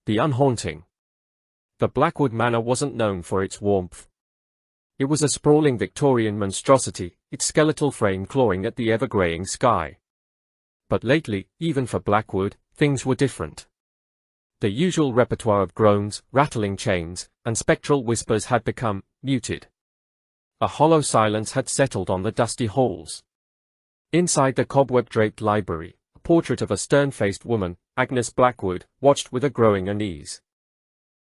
The Unhaunting. The Blackwood Manor wasn't known for its warmth. It was a sprawling Victorian monstrosity, its skeletal frame clawing at the ever-greying sky. But lately, even for Blackwood, things were different. The usual repertoire of groans, rattling chains, and spectral whispers had become muted. A hollow silence had settled on the dusty halls. Inside the cobweb-draped library, a portrait of a stern-faced woman, Agnes Blackwood, watched with a growing unease.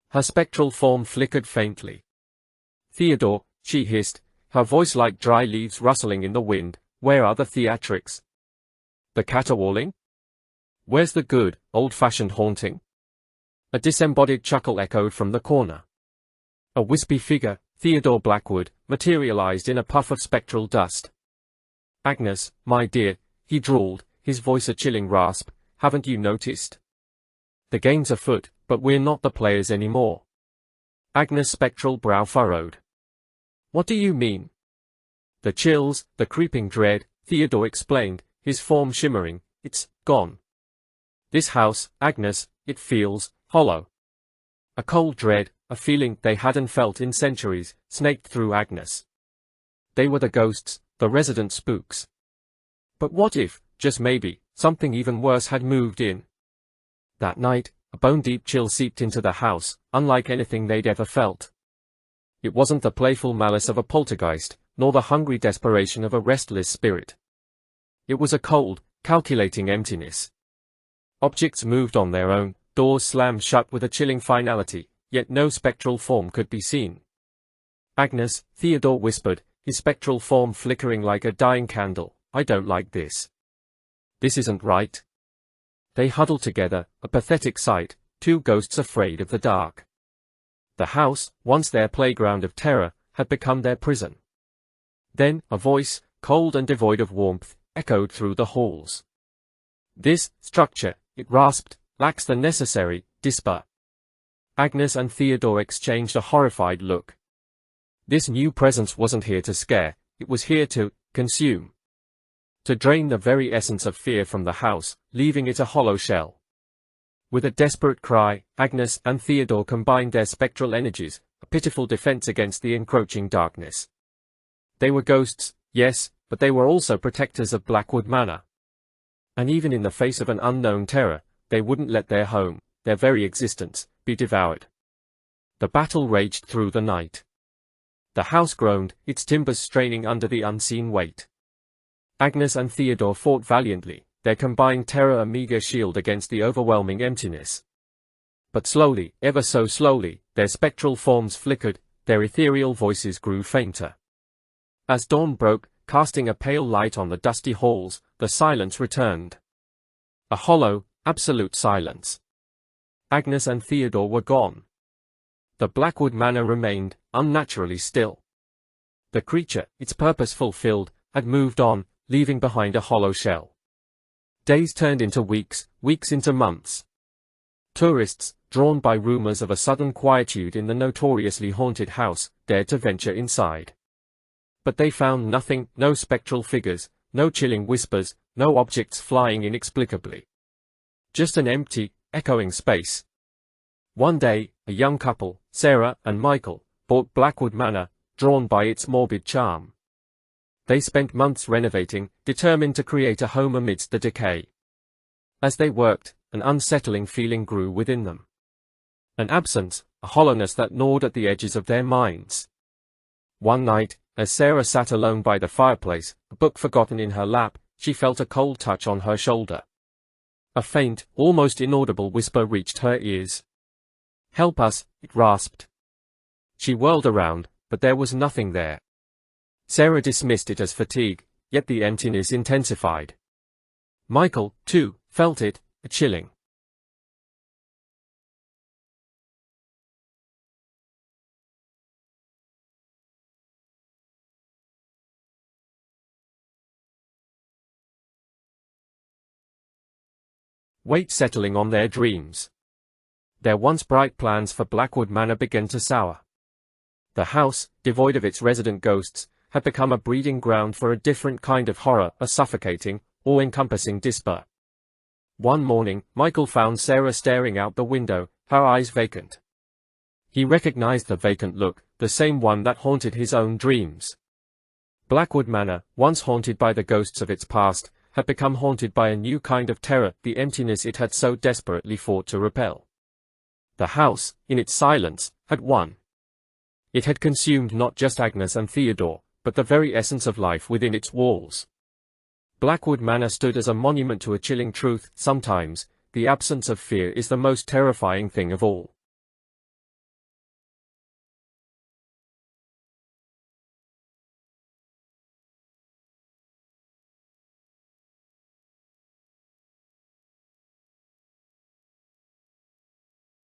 Her spectral form flickered faintly. "Theodore," she hissed, her voice like dry leaves rustling in the wind, "where are the theatrics? The caterwauling? Where's the good, old-fashioned haunting?" A disembodied chuckle echoed from the corner. A wispy figure, Theodore Blackwood, materialized in a puff of spectral dust. "Agnes, my dear," he drawled, his voice a chilling rasp, "haven't you noticed? The game's afoot, but we're not the players anymore." Agnes' spectral brow furrowed. "What do you mean?" "The chills, the creeping dread," Theodore explained, his form shimmering, "it's gone. This house, Agnes, it feels hollow." A cold dread, a feeling they hadn't felt in centuries, snaked through Agnes. They were the ghosts, the resident spooks. But what if, just maybe, something even worse had moved in? That night, a bone-deep chill seeped into the house, unlike anything they'd ever felt. It wasn't the playful malice of a poltergeist, nor the hungry desperation of a restless spirit. It was a cold, calculating emptiness. Objects moved on their own, doors slammed shut with a chilling finality, yet no spectral form could be seen. "Agnes," Theodore whispered, his spectral form flickering like a dying candle, "I don't like this. This isn't right." They huddled together, a pathetic sight, two ghosts afraid of the dark. The house, once their playground of terror, had become their prison. Then, a voice, cold and devoid of warmth, echoed through the halls. "This structure," it rasped, "lacks the necessary disper." Agnes and Theodore exchanged a horrified look. This new presence wasn't here to scare, it was here to consume. To drain the very essence of fear from the house, leaving it a hollow shell. With a desperate cry, Agnes and Theodore combined their spectral energies, a pitiful defense against the encroaching darkness. They were ghosts, yes, but they were also protectors of Blackwood Manor. And even in the face of an unknown terror, they wouldn't let their home, their very existence, be devoured. The battle raged through the night. The house groaned, its timbers straining under the unseen weight. Agnes and Theodore fought valiantly, their combined terror a meager shield against the overwhelming emptiness. But slowly, ever so slowly, their spectral forms flickered, their ethereal voices grew fainter. As dawn broke, casting a pale light on the dusty halls, the silence returned. A hollow, absolute silence. Agnes and Theodore were gone. The Blackwood Manor remained, unnaturally still. The creature, its purpose fulfilled, had moved on, leaving behind a hollow shell. Days turned into weeks, weeks into months. Tourists, drawn by rumors of a sudden quietude in the notoriously haunted house, dared to venture inside. But they found nothing, no spectral figures, no chilling whispers, no objects flying inexplicably. Just an empty, echoing space. One day, a young couple, Sarah and Michael, bought Blackwood Manor, drawn by its morbid charm. They spent months renovating, determined to create a home amidst the decay. As they worked, an unsettling feeling grew within them. An absence, a hollowness that gnawed at the edges of their minds. One night, as Sarah sat alone by the fireplace, a book forgotten in her lap, she felt a cold touch on her shoulder. A faint, almost inaudible whisper reached her ears. "Help us," it rasped. She whirled around, but there was nothing there. Sarah dismissed it as fatigue, yet the emptiness intensified. Michael, too, felt it, a chilling. Weight settling on their dreams. Their once bright plans for Blackwood Manor began to sour. The house, devoid of its resident ghosts, had become a breeding ground for a different kind of horror, a suffocating, all-encompassing despair. One morning, Michael found Sarah staring out the window, her eyes vacant. He recognized the vacant look, the same one that haunted his own dreams. Blackwood Manor, once haunted by the ghosts of its past, had become haunted by a new kind of terror, the emptiness it had so desperately fought to repel. The house, in its silence, had won. It had consumed not just Agnes and Theodore, but the very essence of life within its walls. Blackwood Manor stood as a monument to a chilling truth: sometimes, the absence of fear is the most terrifying thing of all.